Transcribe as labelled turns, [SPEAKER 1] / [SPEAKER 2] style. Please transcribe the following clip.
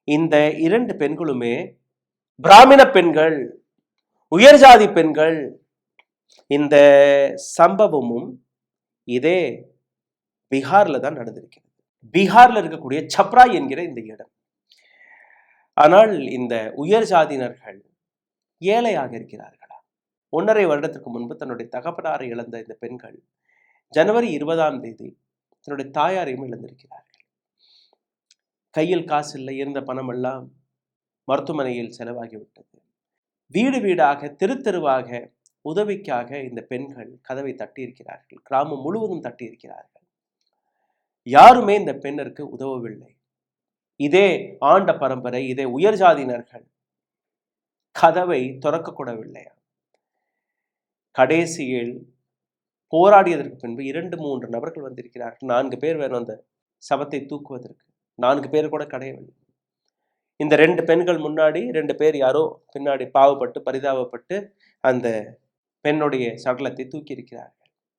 [SPEAKER 1] இந்த 2 பெண்களுமே பிராமண பெண்கள், உயர் ஜாதி பெண்கள். இந்த சம்பவமும் இதே பீகார்ல தான் நடந்திருக்கிறது. பீகார்ல இருக்கக்கூடிய சப்ரா என்கிற இந்த இடம். ஆனால் இந்த உயர் ஜாதியினர்கள் ஏழையாக இருக்கிறார்களா? 1.5 வருடத்திற்கு முன்பு தன்னுடைய தகப்பனாரை இழந்த இந்த பெண்கள் ஜனவரி 20ஆம் தேதி தன்னுடைய தாயாரையும் இழந்திருக்கிறார்கள். கையில் காசு இல்லை, இருந்த பணம் எல்லாம் மருத்துவமனையில் செலவாகிவிட்டது. வீடு வீடாக, தெரு தெருவாக உதவிக்காக இந்த பெண்கள் கதவை தட்டியிருக்கிறார்கள். கிராமம் முழுவதும் தட்டியிருக்கிறார்கள். யாருமே இந்த பெண்ணிற்கு உதவவில்லை. இதே ஆண்ட பரம்பரை, இதே உயர் ஜாதியினர்கள் கதவை திறக்கக்கூடவில்லையா? கடைசியில் போராடியதற்கு பின்பு 2-3 நபர்கள் வந்திருக்கிறார்கள். 4 பேர் வேணும் அந்த சவத்தை தூக்குவதற்கு. 4 பேர் கூட கிடையவில்லை. இந்த 2 பெண்கள் முன்னாடி, 2 பேர் யாரோ பின்னாடி பாவப்பட்டு பரிதாபப்பட்டு அந்த பெண்ணுடைய சடலத்தை தூக்கி இருக்கிறார்கள்.